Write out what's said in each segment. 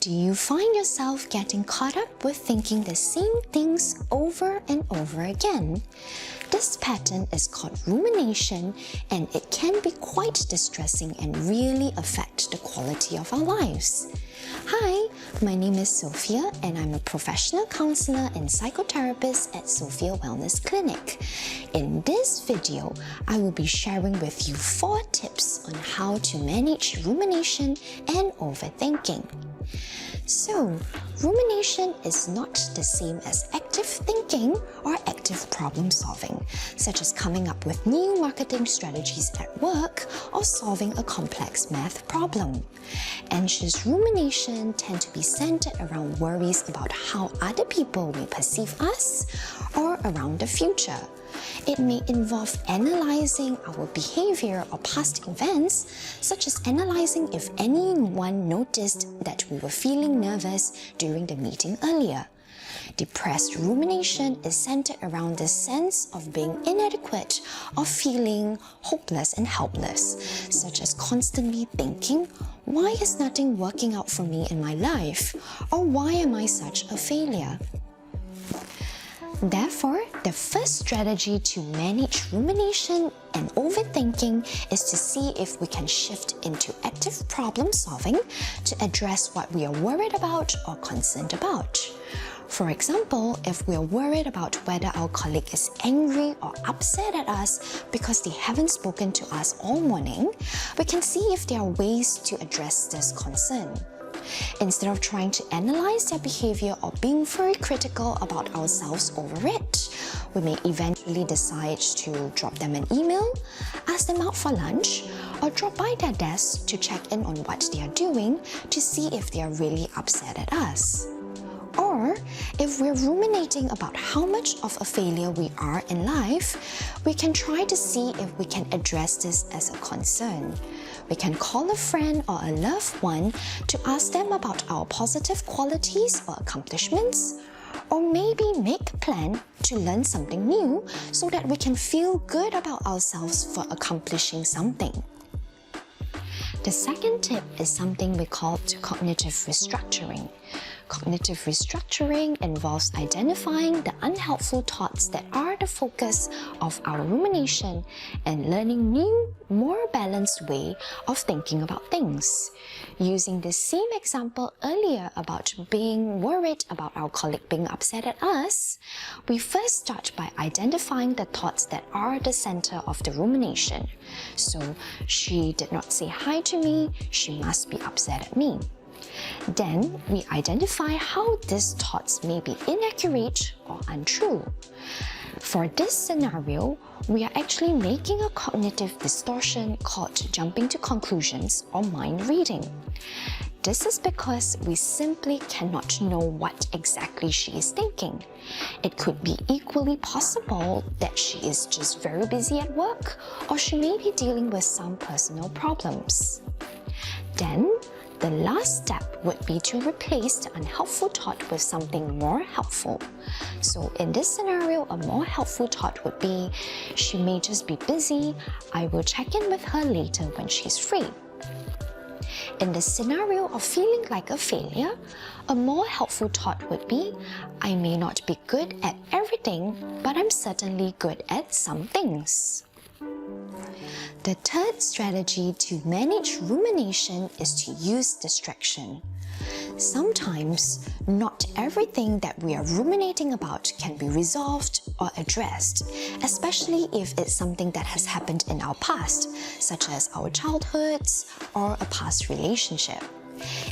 Do you find yourself getting caught up with thinking the same things over and over again? This pattern is called rumination, and it can be quite distressing and really affect the quality of our lives. Hi, my name is Sophia and I'm a professional counselor and psychotherapist at Sophia Wellness Clinic. In this video, I will be sharing with you 4 tips on how to manage rumination and overthinking. So, rumination is not the same as active thinking or active problem solving, such as coming up with new marketing strategies at work or solving a complex math problem. Anxious rumination tend to be centered around worries about how other people may perceive us or around the future. It may involve analyzing our behavior or past events, such as analyzing if anyone noticed that we were feeling nervous during the meeting earlier. Depressed rumination is centered around the sense of being inadequate or feeling hopeless and helpless, such as constantly thinking, "Why is nothing working out for me in my life?" or "Why am I such a failure?" Therefore, the first strategy to manage rumination and overthinking is to see if we can shift into active problem solving to address what we are worried about or concerned about. For example, if we are worried about whether our colleague is angry or upset at us because they haven't spoken to us all morning, we can see if there are ways to address this concern. Instead of trying to analyze their behavior or being very critical about ourselves over it, we may eventually decide to drop them an email, ask them out for lunch, or drop by their desk to check in on what they are doing to see if they are really upset at us. Or, if we're ruminating about how much of a failure we are in life, we can try to see if we can address this as a concern. We can call a friend or a loved one to ask them about our positive qualities or accomplishments, or maybe make a plan to learn something new so that we can feel good about ourselves for accomplishing something. The second tip is something we call cognitive restructuring. Cognitive restructuring involves identifying the unhelpful thoughts that are the focus of our rumination and learning new, more balanced way of thinking about things. Using the same example earlier about being worried about our colleague being upset at us, we first start by identifying the thoughts that are the center of the rumination. So, she did not say hi to me, she must be upset at me. Then, we identify how these thoughts may be inaccurate or untrue. For this scenario, we are actually making a cognitive distortion called jumping to conclusions or mind reading. This is because we simply cannot know what exactly she is thinking. It could be equally possible that she is just very busy at work, or she may be dealing with some personal problems. Then, the last step would be to replace the unhelpful thought with something more helpful. So in this scenario, a more helpful thought would be, she may just be busy, I will check in with her later when she's free. In the scenario of feeling like a failure, a more helpful thought would be, I may not be good at everything, but I'm certainly good at some things. The third strategy to manage rumination is to use distraction. Sometimes, not everything that we are ruminating about can be resolved or addressed, especially if it's something that has happened in our past, such as our childhoods or a past relationship.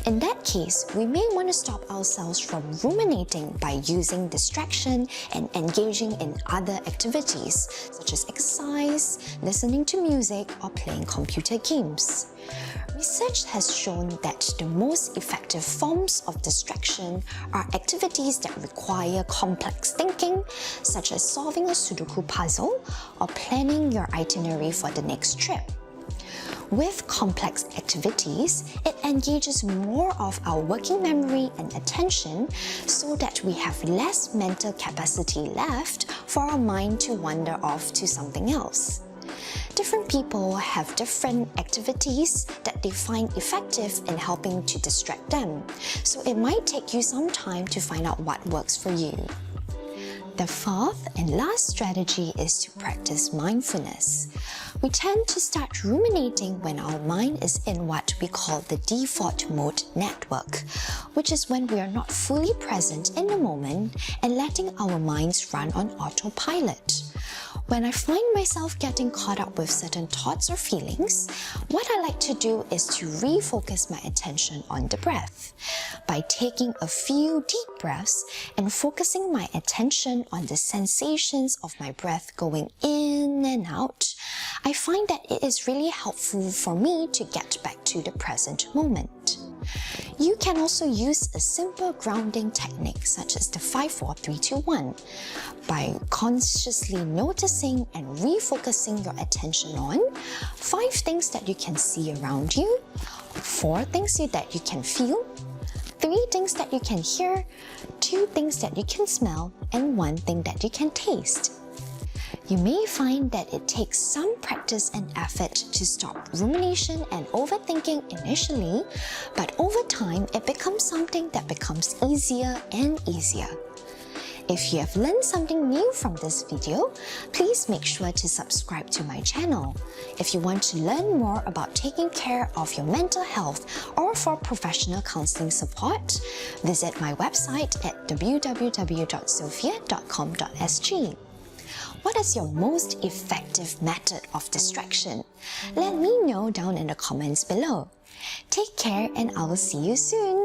In that case, we may want to stop ourselves from ruminating by using distraction and engaging in other activities, such as exercise, listening to music, or playing computer games. Research has shown that the most effective forms of distraction are activities that require complex thinking, such as solving a Sudoku puzzle or planning your itinerary for the next trip. With complex activities, it engages more of our working memory and attention so that we have less mental capacity left for our mind to wander off to something else. Different people have different activities that they find effective in helping to distract them, so it might take you some time to find out what works for you. The fourth and last strategy is to practice mindfulness. We tend to start ruminating when our mind is in what we call the default mode network, which is when we are not fully present in the moment and letting our minds run on autopilot. When I find myself getting caught up with certain thoughts or feelings, what I like to do is to refocus my attention on the breath. By taking a few deep breaths and focusing my attention on the sensations of my breath going in and out, I find that it is really helpful for me to get back to the present moment. You can also use a simple grounding technique such as the 5-4-3-2-1 by consciously noticing and refocusing your attention on 5 things that you can see around you, 4 things that you can feel, 3 things that you can hear, 2 things that you can smell, and 1 thing that you can taste. You may find that it takes some practice and effort to stop rumination and overthinking initially, but over time it becomes something that becomes easier and easier. If you have learned something new from this video, please make sure to subscribe to my channel. If you want to learn more about taking care of your mental health or for professional counseling support, visit my website at www.sophia.com.sg. What is your most effective method of distraction? Let me know down in the comments below. Take care and I will see you soon.